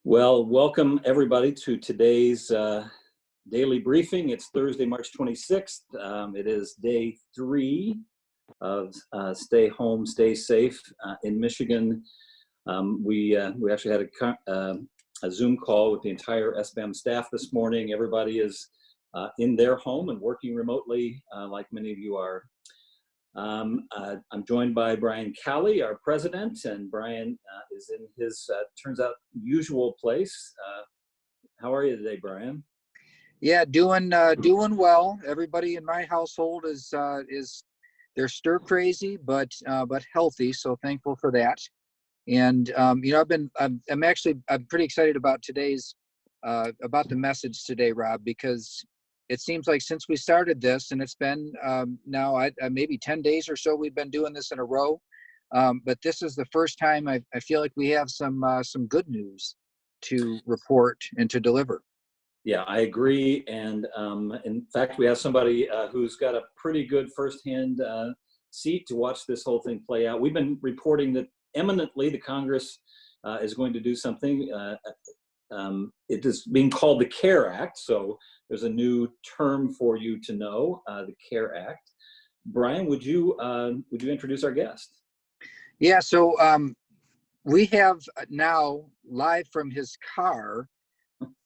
Well, welcome everybody to today's daily briefing. It's Thursday, March 26th. It is day 3 of Stay Home, Stay Safe in Michigan. We actually had a Zoom call with the entire SBAM staff this morning. Everybody is in their home and working remotely, like many of you are. I'm joined by Brian Calley, our president, and Brian is in his, turns out, usual place. How are you today, Brian? Yeah, doing well. Everybody in my household is they're stir crazy, but healthy. So thankful for that. And I'm pretty excited about today's about the message today, Rob, because it seems like since we started this, and it's been now maybe 10 days or so, we've been doing this in a row. But this is the first time I feel like we have some good news to report and to deliver. Yeah, I agree. And in fact, we have somebody who's got a pretty good firsthand seat to watch this whole thing play out. We've been reporting that imminently the Congress is going to do something. It is being called the CARE Act. So there's a new term for you to know, the CARE Act. Brian, would you introduce our guest? Yeah, so we have now live from his car,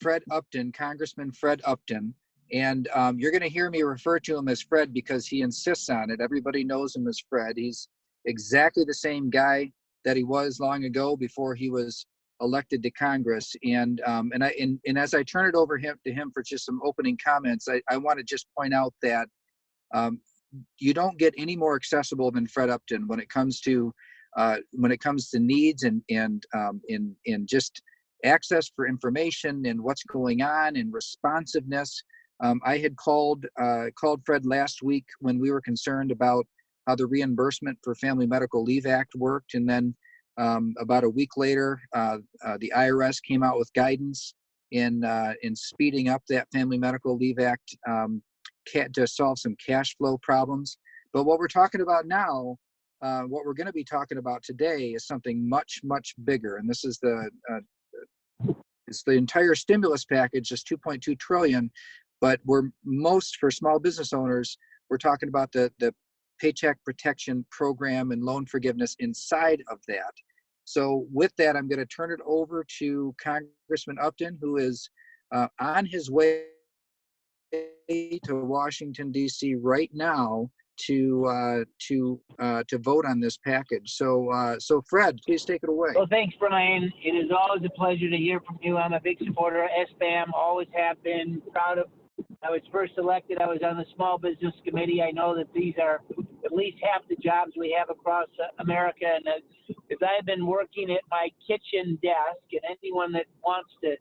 Fred Upton, Congressman Fred Upton. And you're going to hear me refer to him as Fred because he insists on it. Everybody knows him as Fred. He's exactly the same guy that he was long ago before he was elected to Congress. And as I turn it over to him for just some opening comments, I want to just point out that you don't get any more accessible than Fred Upton when it comes to needs and just access for information and what's going on and responsiveness. I had called Fred last week when we were concerned about how the reimbursement for Family Medical Leave Act worked, and then about a week later, the IRS came out with guidance in speeding up that Family Medical Leave Act to solve some cash flow problems. But what we're talking about now, what we're going to be talking about today, is something much, much bigger, and this is it's the entire stimulus package, just $2.2 trillion. But for small business owners, we're talking about the Paycheck Protection Program and loan forgiveness inside of that. So with that, I'm going to turn it over to Congressman Upton, who is on his way to Washington, D.C. right now to vote on this package. So Fred, please take it away. Well, thanks, Brian. It is always a pleasure to hear from you. I'm a big supporter of SBAM, always have been. Proud of. I was first elected. I was on the Small Business Committee. I know that these are at least half the jobs we have across America. And as I've been working at my kitchen desk, and anyone that wants to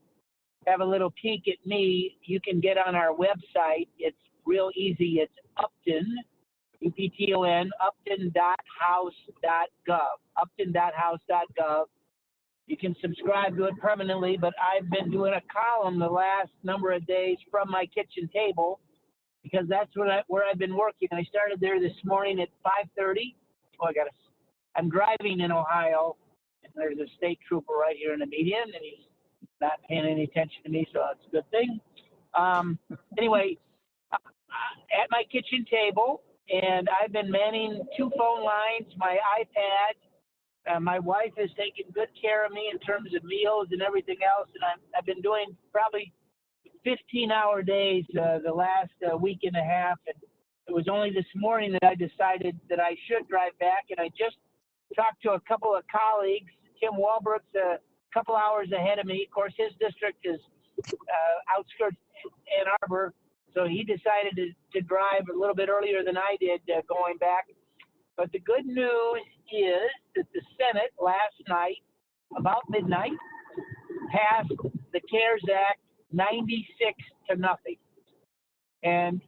have a little peek at me, you can get on our website. It's real easy. It's Upton, UPTON, upton.house.gov, upton.house.gov. You can subscribe to it permanently, but I've been doing a column the last number of days from my kitchen table because that's where I've been working. I started there this morning at 5:30. I'm driving in Ohio, and there's a state trooper right here in the median, and he's not paying any attention to me, so that's a good thing. Anyway, at my kitchen table, and I've been manning 2 phone lines, my iPad. My wife has taken good care of me in terms of meals and everything else, and I've been doing probably 15-hour days the last week and a half, and it was only this morning that I decided that I should drive back, and I just talked to a couple of colleagues. Tim Walbrook's a couple hours ahead of me. Of course, his district is outskirts Ann Arbor, so he decided to drive a little bit earlier than I did going back. But the good news is that the Senate last night, about midnight, passed the CARES Act 96-0. And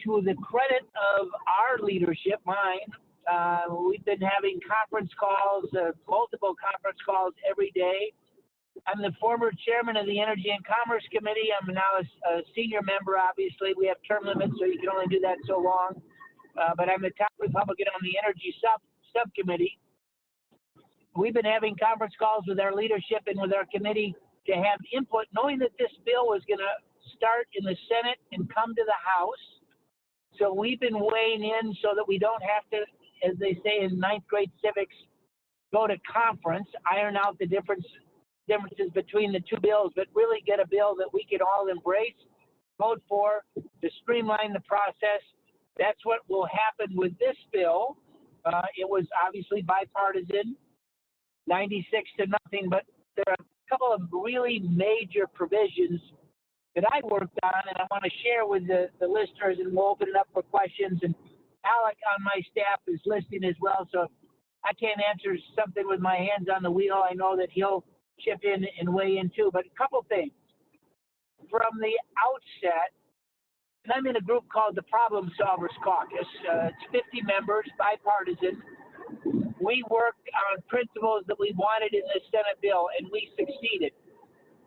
to the credit of our leadership, mine, we've been having conference calls, multiple conference calls every day. I'm the former chairman of the Energy and Commerce Committee. I'm now a senior member, obviously. We have term limits, so you can only do that so long. But I'm the top Republican on the Energy Subcommittee. We've been having conference calls with our leadership and with our committee to have input, knowing that this bill was going to start in the Senate and come to the House. So we've been weighing in so that we don't have to, as they say in ninth grade civics, go to conference, iron out the differences between the two bills, but really get a bill that we can all embrace, vote for, to streamline the process. That's what will happen with this bill. It was obviously bipartisan, 96-0, but there are a couple of really major provisions that I worked on, and I want to share with the listeners, and we'll open it up for questions. And Alec on my staff is listening as well, so if I can't answer something with my hands on the wheel, I know that he'll chip in and weigh in too. But a couple things. From the outset, and I'm in a group called the Problem Solvers Caucus. It's 50 members, bipartisan. We worked on principles that we wanted in the Senate bill, and we succeeded.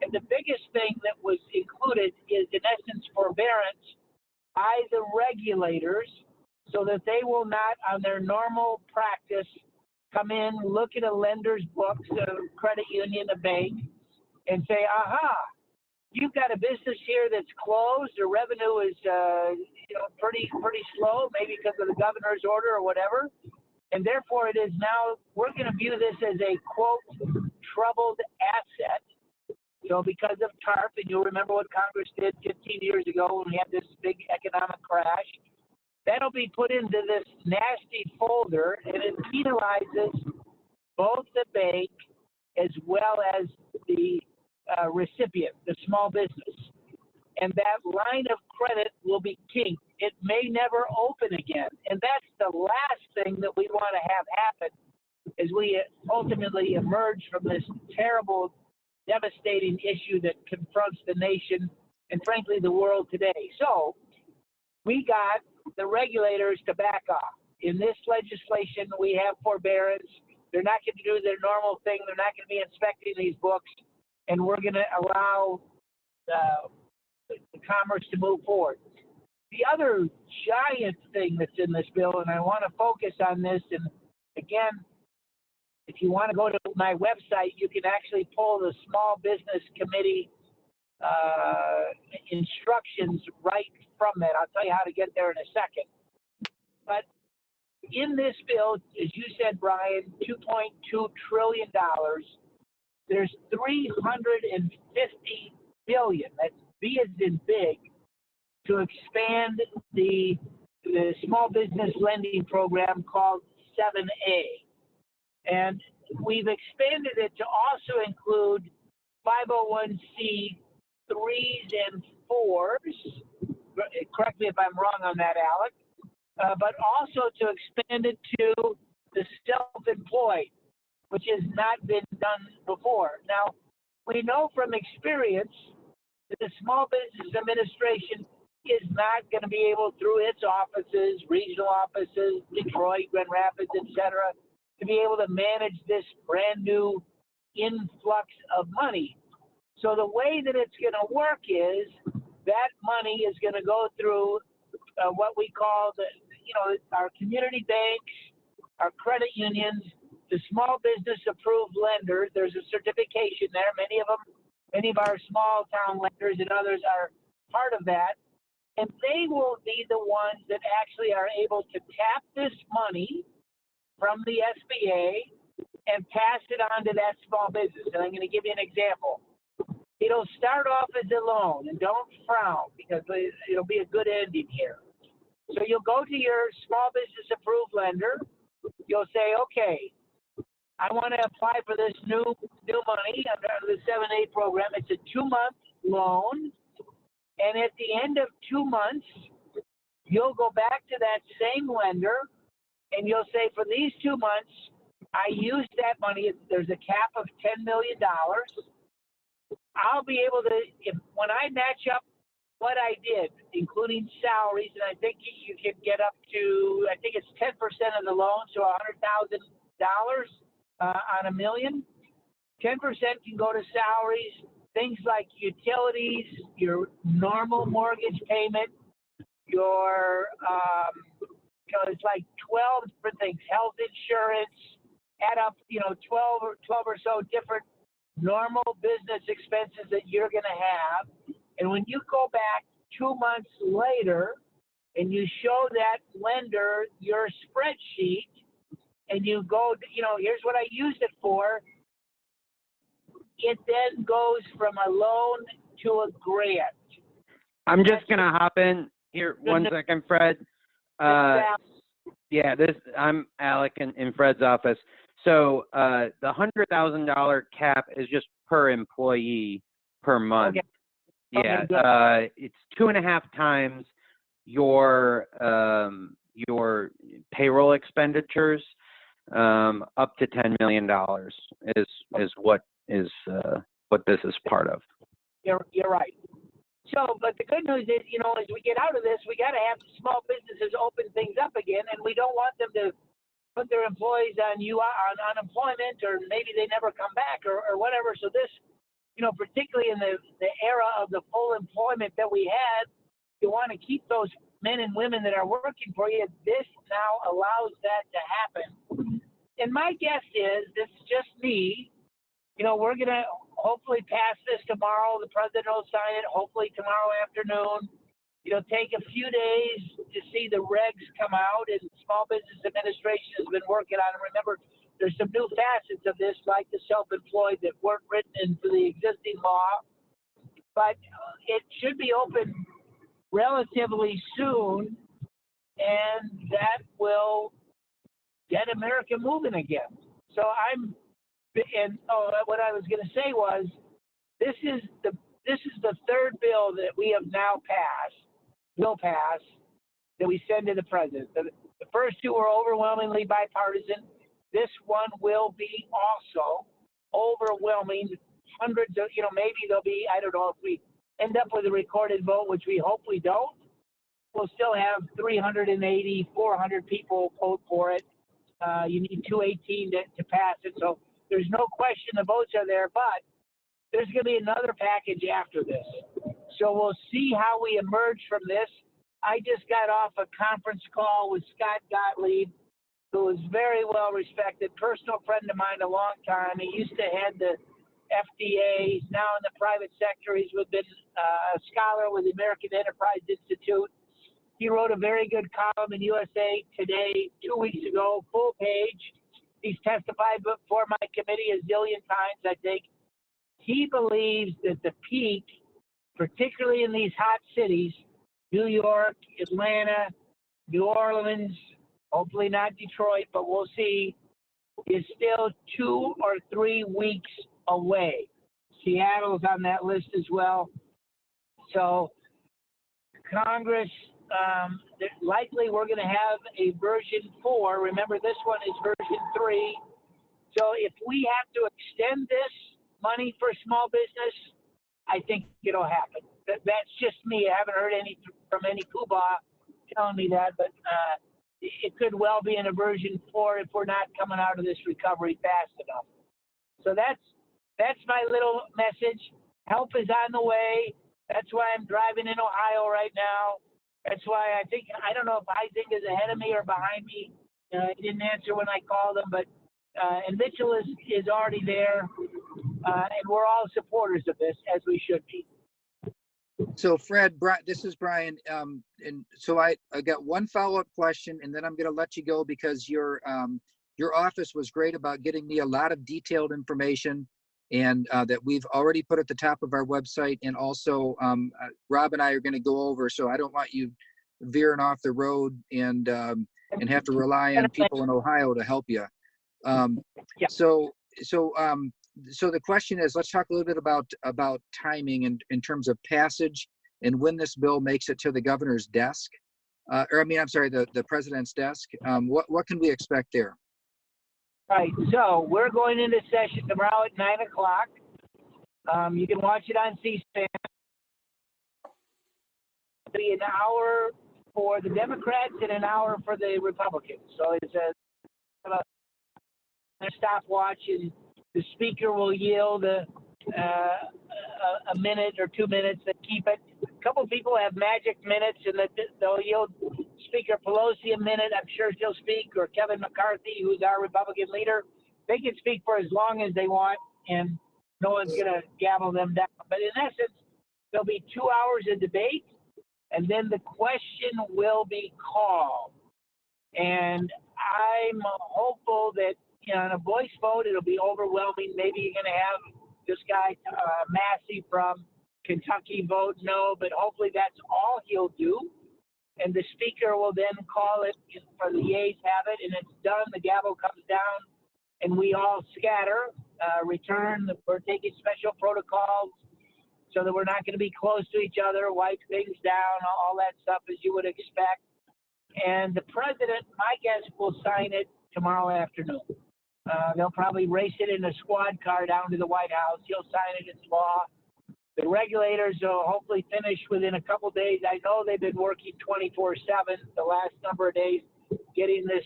And the biggest thing that was included is, in essence, forbearance by the regulators so that they will not, on their normal practice, come in, look at a lender's books, a credit union, a bank, and say, aha, you've got a business here that's closed, or revenue is pretty slow, maybe because of the governor's order or whatever, and therefore it is now, we're going to view this as a, quote, troubled asset. Because of TARP, and you'll remember what Congress did 15 years ago when we had this big economic crash. That'll be put into this nasty folder, and it penalizes both the bank as well as the recipient, the small business. And that line of credit will be kinked. It may never open again. And that's the last thing that we want to have happen as we ultimately emerge from this terrible, devastating issue that confronts the nation and, frankly, the world today. So we got the regulators to back off. In this legislation, we have forbearance. They're not going to do their normal thing. They're not going to be inspecting these books, and we're going to allow the commerce to move forward. The other giant thing that's in this bill, and I want to focus on this, and again, if you want to go to my website, you can actually pull the Small Business Committee instructions right from that. I'll tell you how to get there in a second. But in this bill, as you said, Brian, $2.2 trillion, there's $350 billion, that's B as in big, to expand the small business lending program called 7A. And we've expanded it to also include 501c3s and 4s. Correct me if I'm wrong on that, Alec. But also to expand it to the self-employed, which has not been done before. Now, we know from experience that the Small Business Administration is not going to be able, through its offices, regional offices, Detroit, Grand Rapids, et cetera, to be able to manage this brand new influx of money. So the way that it's going to work is that money is going to go through what we call our community banks, our credit unions, the small business approved lenders. There's a certification there. Many of our small town lenders and others are part of that. And they will be the ones that actually are able to tap this money from the SBA and pass it on to that small business. And I'm going to give you an example. It'll start off as a loan, and don't frown because it'll be a good ending here. So you'll go to your small business approved lender. You'll say, okay, I want to apply for this new money under the 7A program. It's a 2-month loan. And at the end of 2 months, you'll go back to that same lender and you'll say, for these 2 months, I used that money. There's a cap of $10 million. I'll be able to, when I match up what I did, including salaries, and I think you can get up to, I think it's 10% of the loan, so $100,000 on $1 million. 10% can go to salaries, things like utilities, your normal mortgage payment, your, it's like 12 different things, health insurance, add up, 12 or so different normal business expenses that you're going to have. And when you go back 2 months later and you show that lender your spreadsheet and you go, here's what I used it for, it then goes from a loan to a grant. I'm just gonna hop in here 1 second, Fred. Yeah, I'm Alec in Fred's office. So the $100,000 cap is just per employee per month. Okay. Yeah, it's 2.5 times your payroll expenditures, up to $10 million is what this is part of. You're right. So, but the good news is, as we get out of this, we got to have small businesses open things up again, and we don't want them to put their employees on unemployment, or maybe they never come back, or whatever. So this, particularly in the era of the full employment that we had, you want to keep those men and women that are working for you. This now allows that to happen. And my guess is, this is just me, we're going to hopefully pass this tomorrow. The president will sign it hopefully tomorrow afternoon. It'll take a few days to see the regs come out, and Small Business Administration has been working on it. Remember, there's some new facets of this, like the self-employed, that weren't written into the existing law. But it should be open relatively soon, and that will get America moving again. So what I was going to say was, this is the third bill that we have now will pass, that we send to the president. The first two were overwhelmingly bipartisan. This one will be also overwhelming. Hundreds of, maybe there'll be, I don't know, if we end up with a recorded vote, which we hope we don't, we'll still have 380, 400 people vote for it. You need 218 to pass it. So there's no question the votes are there, but there's going to be another package after this. So we'll see how we emerge from this. I just got off a conference call with Scott Gottlieb, who is very well respected, personal friend of mine a long time. He used to head the FDA. He's now in the private sector. He's been a scholar with the American Enterprise Institute. He wrote a very good column in USA Today 2 weeks ago, full page. He's testified before my committee a zillion times, I think. He believes that the peak, particularly in these hot cities, New York, Atlanta, New Orleans, hopefully not Detroit, but we'll see, is still 2 or 3 weeks away. Seattle's on that list as well. So Congress, likely we're going to have a version 4. Remember, this one is version 3. So if we have to extend this money for small business, I think it'll happen. That's just me. I haven't heard from any poobah telling me that, but it could well be in a version 4 if we're not coming out of this recovery fast enough. So that's my little message. Help is on the way. That's why I'm driving in Ohio right now. That's why I don't know if Isaac is ahead of me or behind me. He didn't answer when I called him, but and Mitchell is already there, and we're all supporters of this, as we should be. So Fred, this is Brian, and so I got one follow-up question, and then I'm going to let you go, because your office was great about getting me a lot of detailed information, and that we've already put at the top of our website, and also Rob and I are going to go over. So I don't want you veering off the road and have to rely on people in Ohio to help you. Yeah. So the question is, let's talk a little bit about timing in terms of passage and when this bill makes it to the governor's desk, the president's desk. What can we expect there? Right. So we're going into session tomorrow at 9 o'clock. You can watch it on C-SPAN. It'll be an hour for the Democrats and an hour for the Republicans. So it's a stopwatch, and the speaker will yield a minute or 2 minutes and keep it. A couple of people have magic minutes, and they'll yield Speaker Pelosi a minute. I'm sure she'll speak, or Kevin McCarthy, who's our Republican leader. They can speak for as long as they want, and no one's going to gavel them down. But in essence, there'll be 2 hours of debate, and then the question will be called. And I'm hopeful that on a voice vote, it'll be overwhelming. Maybe you're going to have this guy, Massey from Kentucky, vote no, but hopefully that's all he'll do. And the speaker will then call it for the yeas have it, and it's done. The gavel comes down, and we all scatter, return. We're taking special protocols so that we're not going to be close to each other, wipe things down, all that stuff as you would expect. And the president, my guess, will sign it tomorrow afternoon. They'll probably race it in a squad car down to the White House. He'll sign it into law. The regulators will hopefully finish within a couple days. I know they've been working 24/7 the last number of days, getting this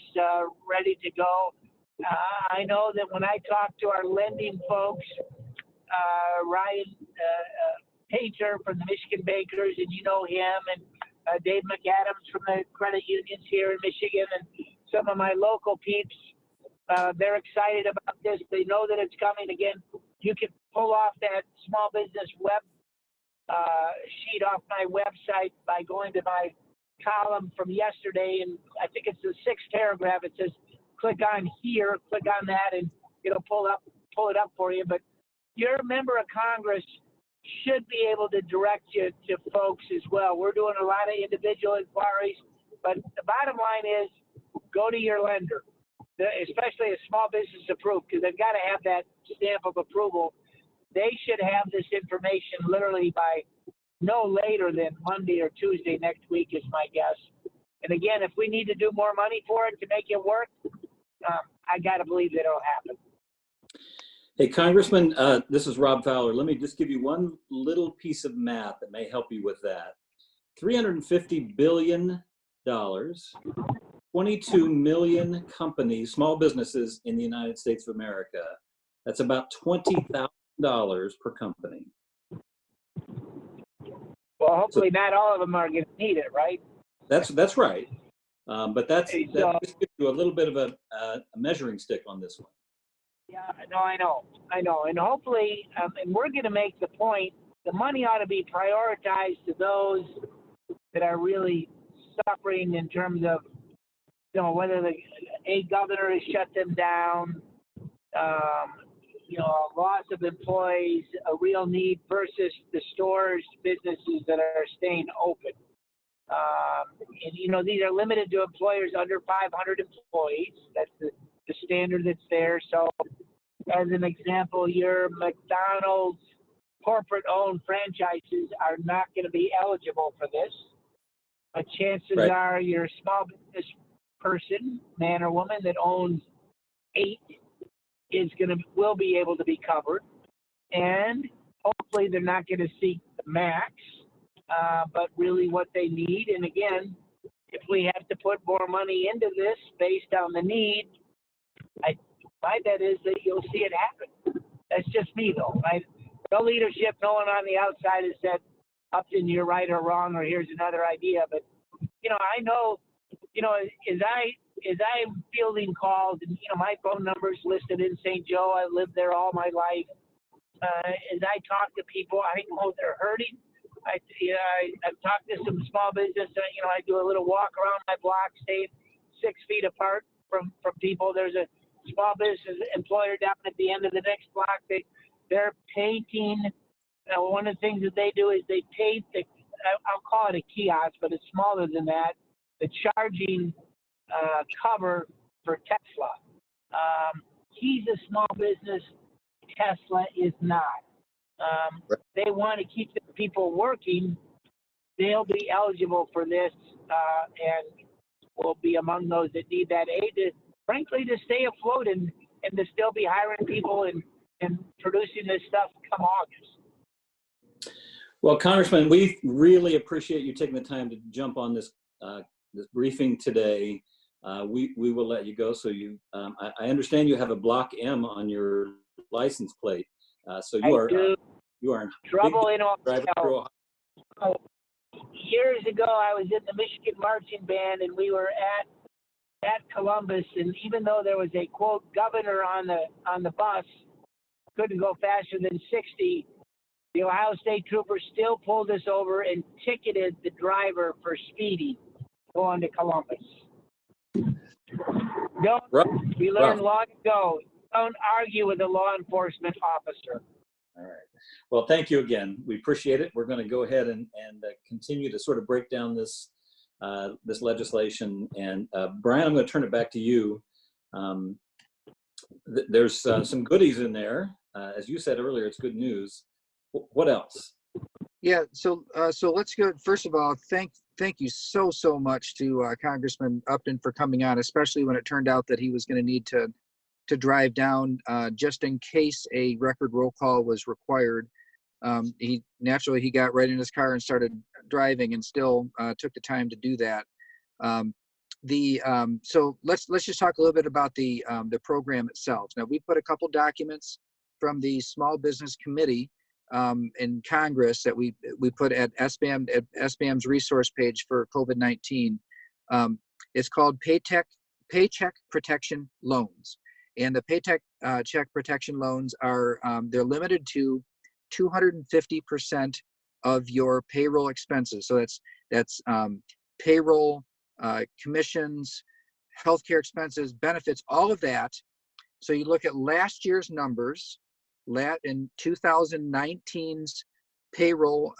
ready to go. I know that when I talk to our lending folks, Ryan Painter from the Michigan Bankers, and you know him, and Dave McAdams from the credit unions here in Michigan, and some of my local peeps, they're excited about this. They know that it's coming. Again, you can pull off that small business web sheet off my website by going to my column from yesterday, and I think it's the 6th paragraph. It says, click on here, click on that, and it'll pull it up for you. But your member of Congress should be able to direct you to folks as well. We're doing a lot of individual inquiries, but the bottom line is go to your lender, especially a small business approved, because they've got to have that stamp of approval. They should have this information literally by no later than Monday or Tuesday next week is my guess. And again, if we need to do more money for it to make it work, I got to believe that it'll happen. Hey, Congressman, this is Rob Fowler. Let me just give you one little piece of math that may help you with that. $350 billion, 22 million companies, small businesses in the United States of America. That's about $20,000 per company. Well, hopefully not all of them are going to need it, right? That's right. But that just gives you a little bit of a measuring stick on this one. Yeah, no, I know. And hopefully, and we're going to make the point, the money ought to be prioritized to those that are really suffering in terms of, whether a governor has shut them down, a loss of employees, a real need versus the stores, businesses that are staying open. And, these are limited to employers under 500 employees. That's the standard that's there. So as an example, your McDonald's corporate-owned franchises are not going to be eligible for this. But chances are your small business person, man or woman, that owns 8 will be able to be covered. And hopefully they're not going to seek the max, but really what they need. And again, if we have to put more money into this based on the need, my bet is that you'll see it happen. That's just me, though. No leadership, no one on the outside has said, Upton, you're right or wrong, or here's another idea. But, I know, as I'm fielding calls, and, my phone number's listed in St. Joe. I lived there all my life. As I talk to people, I know they're hurting. I've talked to some small business. I do a little walk around my block, staying 6 feet apart from people. There's a small business employer down at the end of the next block. They're painting. One of the things that they do is they paint I'll call it a kiosk, but it's smaller than that, the charging cover for Tesla. He's a small business. Tesla is not. They want to keep the people working. They'll be eligible for this and will be among those that need that aid, frankly, to stay afloat and to still be hiring people and producing this stuff come August. Well, Congressman, we really appreciate you taking the time to jump on this this briefing today. We will let you go. So I understand you have a Block M on your license plate. So you are in trouble in Ohio. Years ago, I was in the Michigan marching band, and we were at Columbus. And even though there was a quote governor on the bus, couldn't go faster than 60, the Ohio State troopers still pulled us over and ticketed the driver for speeding going to Columbus. We learned long ago, don't argue with a law enforcement officer. All right. Well, thank you again. We appreciate it. We're going to go ahead and continue to sort of break down this this legislation. And Brian, I'm going to turn it back to you. There's some goodies in there. As you said earlier, it's good news. What else? Yeah, so let's go. First of all, thank you so much to Congressman Upton for coming on, especially when it turned out that he was going to need to drive down just in case a record roll call was required. He got right in his car and started driving, and still took the time to do that. So let's just talk a little bit about the program itself. Now, we put a couple documents from the Small Business Committee in Congress that we put at SBAM's resource page for COVID-19. It's called Paycheck Protection Loans, and the Paycheck check protection loans are they're limited to 250% of your payroll expenses. So that's payroll, commissions, healthcare expenses, benefits, all of that. So you look at last year's numbers, in 2019's payroll,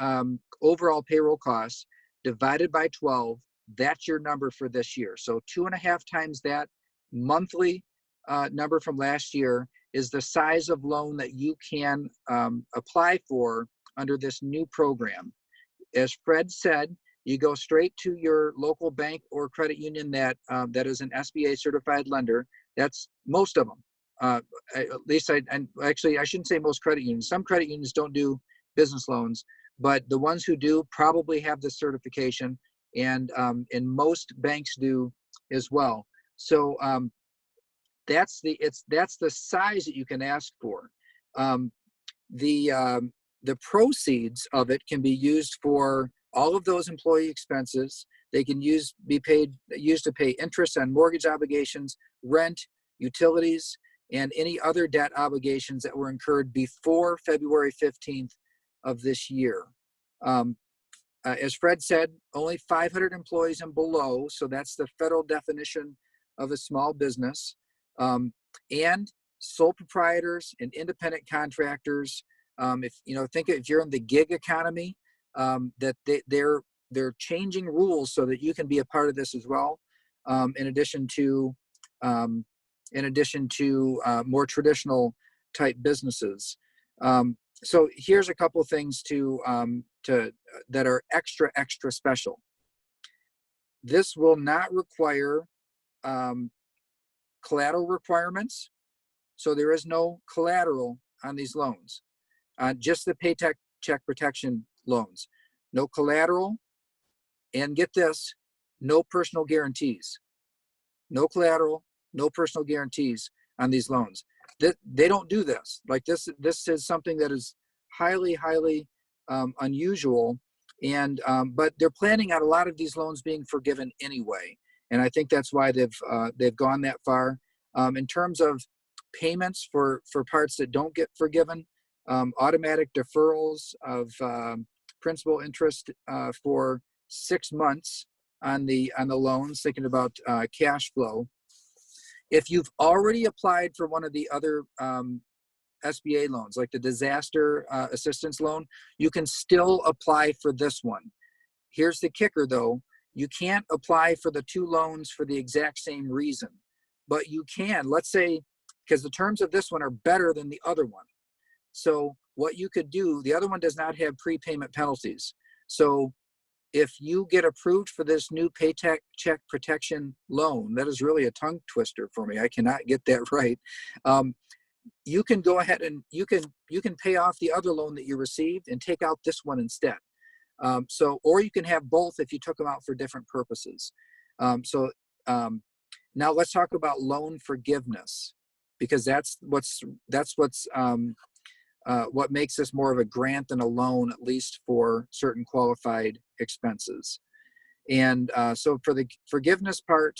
overall payroll costs divided by 12, that's your number for this year. So 2.5 times that monthly number from last year is the size of loan that you can apply for under this new program. As Fred said, you go straight to your local bank or credit union that is an SBA certified lender. That's most of them. At least I shouldn't say most credit unions. Some credit unions don't do business loans, but the ones who do probably have this certification, and most banks do as well. So that's the size that you can ask for. The proceeds of it can be used for all of those employee expenses. They can used to pay interest on mortgage obligations, rent, utilities, and any other debt obligations that were incurred before February 15th of this year. As Fred said, only 500 employees and below, so that's the federal definition of a small business, and sole proprietors and independent contractors. If you're in the gig economy, that they're changing rules so that you can be a part of this as well. In addition to more traditional type businesses. So here's a couple things that are extra special. This will not require collateral requirements. So there is no collateral on these loans, just the Paycheck check protection loans. No collateral, and get this, no personal guarantees. No collateral, no personal guarantees on these loans. They don't do this. Like this is something that is highly unusual, and but they're planning on a lot of these loans being forgiven anyway, and I think that's why they've gone that far. In terms of payments for parts that don't get forgiven, automatic deferrals of principal interest for 6 months on the loans, thinking about cash flow. If you've already applied for one of the other SBA loans, like the disaster assistance loan, you can still apply for this one. Here's the kicker though, you can't apply for the 2 loans for the exact same reason, but you can, let's say, because the terms of this one are better than the other one. So what you could do, the other one does not have prepayment penalties. So if you get approved for this new Paycheck check protection loan, that is really a tongue twister for me. I cannot get that right. You can go ahead and you can pay off the other loan that you received and take out this one instead. Or you can have both if you took them out for different purposes. Now let's talk about loan forgiveness, because that's what makes this more of a grant than a loan, at least for certain qualified expenses. And so for the forgiveness part,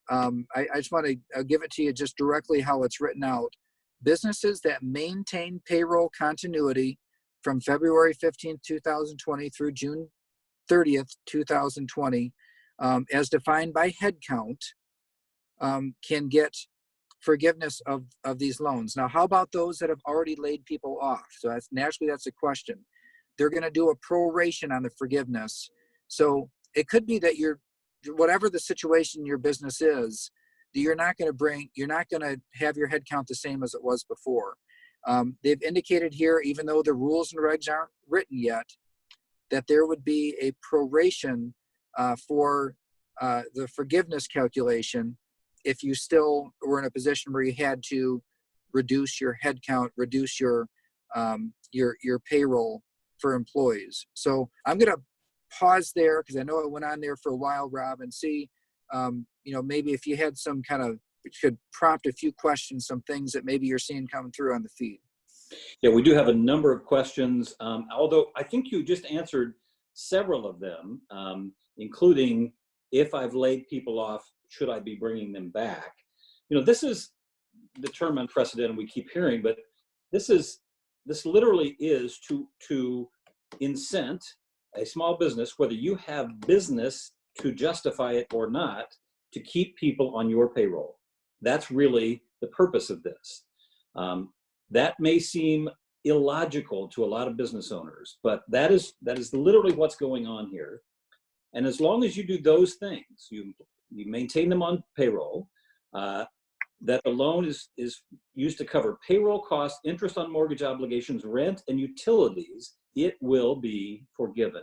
I just want to give it to you just directly how it's written out. businesses that maintain payroll continuity from February 15th, 2020 through June 30th, 2020, as defined by headcount, can get forgiveness of these loans. Now, how about those that have already laid people off? So that's naturally, that's a question. They're going to do a proration on the forgiveness. So it could be that whatever the situation in your business is, you're not going to have your head count the same as it was before. They've indicated here, even though the rules and regs aren't written yet, that there would be a proration for the forgiveness calculation if you still were in a position where you had to reduce your head count, reduce your payroll for employees. So I'm going to pause there because I know it went on there for a while, Rob, and see, maybe if you had some kind of, it could prompt a few questions, some things that maybe you're seeing coming through on the feed. Yeah, we do have a number of questions, although I think you just answered several of them, including if I've laid people off, should I be bringing them back? This is the term unprecedented we keep hearing, but this literally is to incent a small business, whether you have business to justify it or not, to keep people on your payroll. That's really the purpose of this. That may seem illogical to a lot of business owners, but that is literally what's going on here. And as long as you do those things, you maintain them on payroll, that the loan is used to cover payroll costs, interest on mortgage obligations, rent, and utilities, it will be forgiven.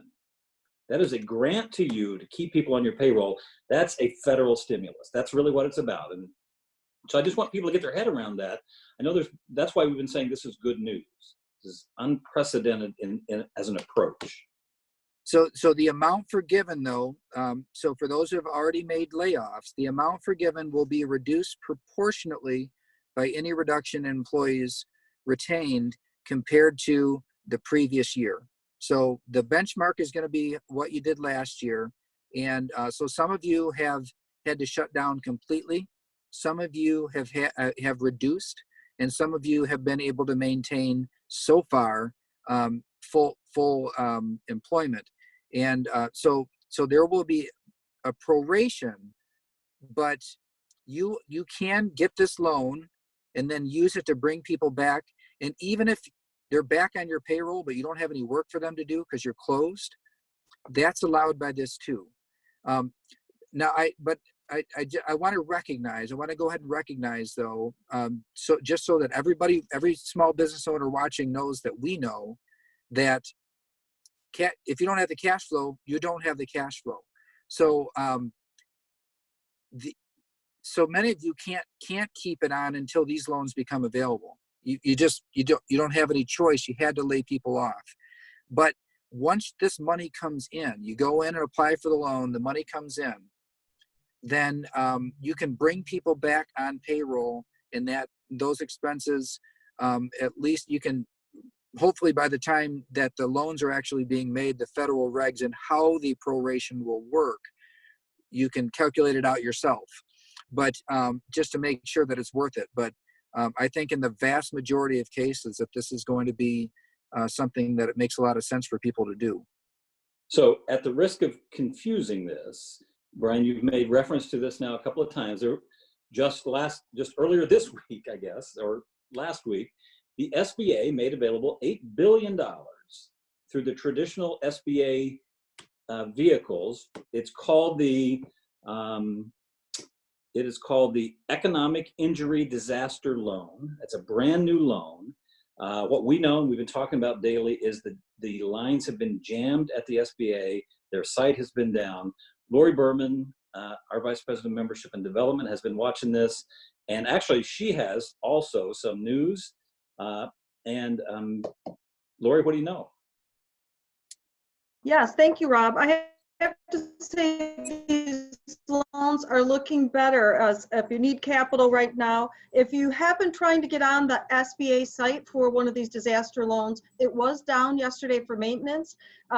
That is a grant to you to keep people on your payroll. That's a federal stimulus. That's really what it's about. And so I just want people to get their head around that. I know that's why we've been saying this is good news. This is unprecedented as an approach. So the amount forgiven, though, so for those who have already made layoffs, the amount forgiven will be reduced proportionately by any reduction in employees retained compared to the previous year. So the benchmark is going to be what you did last year. And so some of you have had to shut down completely. Some of you have reduced, and some of you have been able to maintain so far full employment. And so there will be a proration, but you can get this loan and then use it to bring people back. And even if they're back on your payroll, but you don't have any work for them to do because you're closed, that's allowed by this too. Now, I want to go ahead and recognize though, so just so that every small business owner watching knows that we know that if you don't have the cash flow, you don't have the cash flow. So so many of you can't keep it on until these loans become available. You don't have any choice. You had to lay people off. But once this money comes in, you go in and apply for the loan, the money comes in, then you can bring people back on payroll, and those expenses, at least you can, hopefully by the time that the loans are actually being made, the federal regs and how the proration will work, you can calculate it out yourself. But just to make sure that it's worth it. But I think in the vast majority of cases that this is going to be something that it makes a lot of sense for people to do. So at the risk of confusing this, Brian, you've made reference to this now a couple of times. Just earlier this week, I guess, or last week, the SBA made available $8 billion through the traditional SBA vehicles. It's called the Economic Injury Disaster Loan. It's a brand new loan. What we know, and we've been talking about daily, is that the lines have been jammed at the SBA. Their site has been down. Lori Berman, our Vice President of Membership and Development, has been watching this. And actually, she has also some news. Lori, what do you know? Yes, thank you, Rob. I have to say these loans are looking better as if you need capital right now. If you have been trying to get on the SBA site for one of these disaster loans, it was down yesterday for maintenance.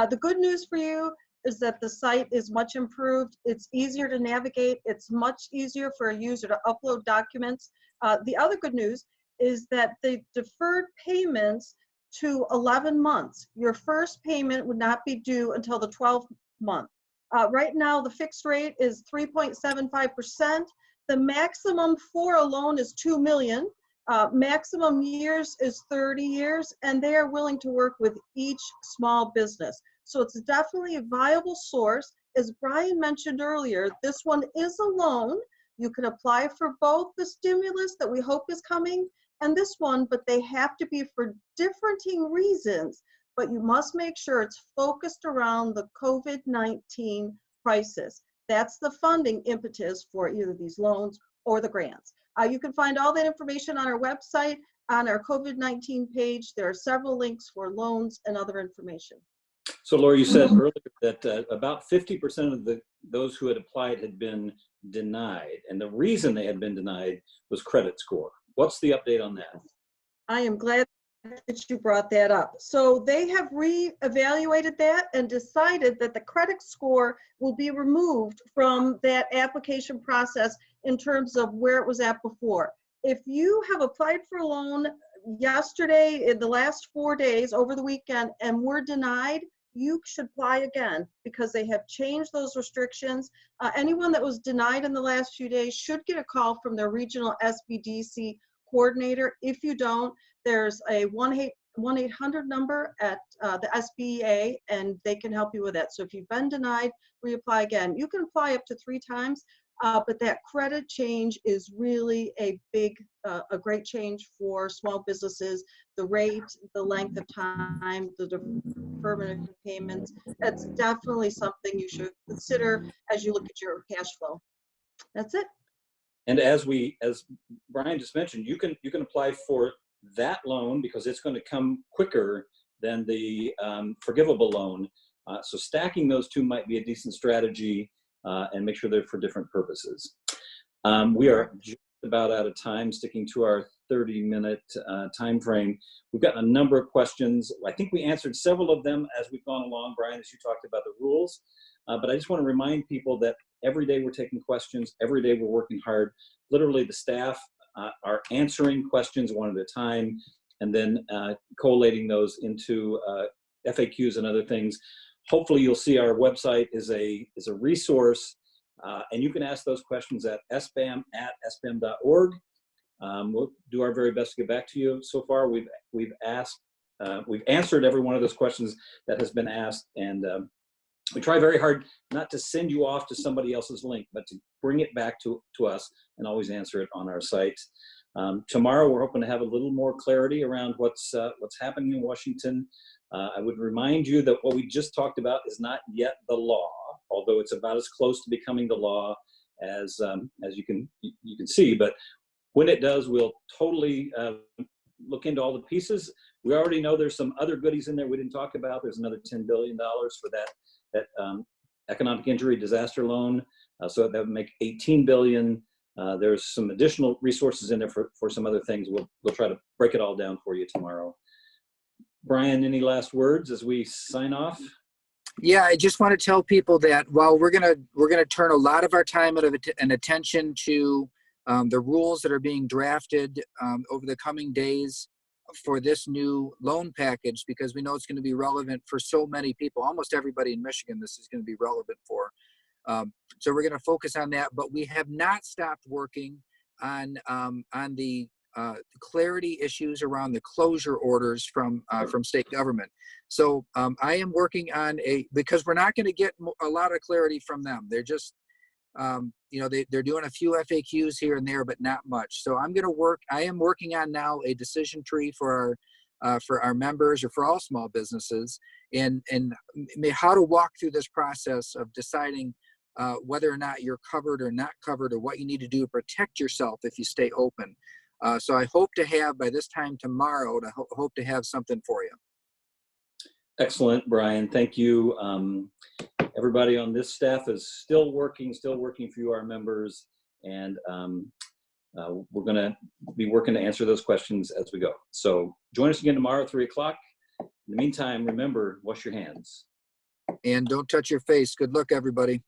The good news for you is that the site is much improved. It's easier to navigate. It's much easier for a user to upload documents. The other good news is that they deferred payments to 11 months. Your first payment would not be due until the 12th month. Right now, the fixed rate is 3.75%. The maximum for a loan is $2 million. Maximum years is 30 years, and they are willing to work with each small business. So it's definitely a viable source. As Brian mentioned earlier, this one is a loan. You can apply for both the stimulus that we hope is coming and this one, but they have to be for differing reasons. But you must make sure it's focused around the COVID-19 crisis. That's the funding impetus for either these loans or the grants. You can find all that information on our website, on our COVID-19 page. There are several links for loans and other information. So Laura, you said earlier that about 50% of those who had applied had been denied. And the reason they had been denied was credit score. What's the update on that? I am glad that you brought that up. So they have re-evaluated that and decided that the credit score will be removed from that application process in terms of where it was at before. If you have applied for a loan yesterday, in the last 4 days, over the weekend, and were denied, you should apply again because they have changed those restrictions. Anyone that was denied in the last few days should get a call from their regional SBDC coordinator. If you don't, there's a 1-800 number at the SBA, and they can help you with that. So if you've been denied, reapply again. You can apply up to 3 times, but that credit change is really a great change for small businesses. The rate, the length of time, the deferment of payments, that's definitely something you should consider as you look at your cash flow. That's it. And as Brian just mentioned, you can apply for that loan because it's going to come quicker than the forgivable loan. So stacking those two might be a decent strategy, and make sure they're for different purposes. We are just about out of time, sticking to our 30-minute time frame. We've got a number of questions. I think we answered several of them as we've gone along, Brian, as you talked about the rules. But I just want to remind people that every day we're taking questions. Every day we're working hard. Literally, the staff are answering questions one at a time, and then collating those into FAQs and other things. Hopefully, you'll see our website is a resource, and you can ask those questions at sbam@sbam.org. We'll do our very best to get back to you. So far, we've answered every one of those questions that has been asked, and we try very hard not to send you off to somebody else's link, but to bring it back to us and always answer it on our site. Tomorrow, we're hoping to have a little more clarity around what's happening in Washington. I would remind you that what we just talked about is not yet the law, although it's about as close to becoming the law as you can see. But when it does, we'll totally look into all the pieces. We already know there's some other goodies in there we didn't talk about. There's another $10 billion for that economic injury disaster loan. So that would make $18 billion. There's some additional resources in there for some other things. We'll try to break it all down for you tomorrow. Brian, any last words as we sign off? Yeah, I just want to tell people that while we're gonna turn a lot of our time and attention to the rules that are being drafted over the coming days for this new loan package, because we know it's going to be relevant for so many people, almost everybody in Michigan. This is going to be relevant for. So we're going to focus on that, but we have not stopped working on the clarity issues around the closure orders from state government. So I am working on because we're not going to get a lot of clarity from them. They're just, they're doing a few FAQs here and there, but not much. So I am working on now a decision tree for our members or for all small businesses, and how to walk through this process of deciding whether or not you're covered or not covered, or what you need to do to protect yourself if you stay open. So I hope to have by this time tomorrow, hope to have something for you. Excellent, Brian. Thank you. Everybody on this staff is still working for you, our members, and we're going to be working to answer those questions as we go. So join us again tomorrow at 3 o'clock. In the meantime, remember, wash your hands. And don't touch your face. Good luck, everybody.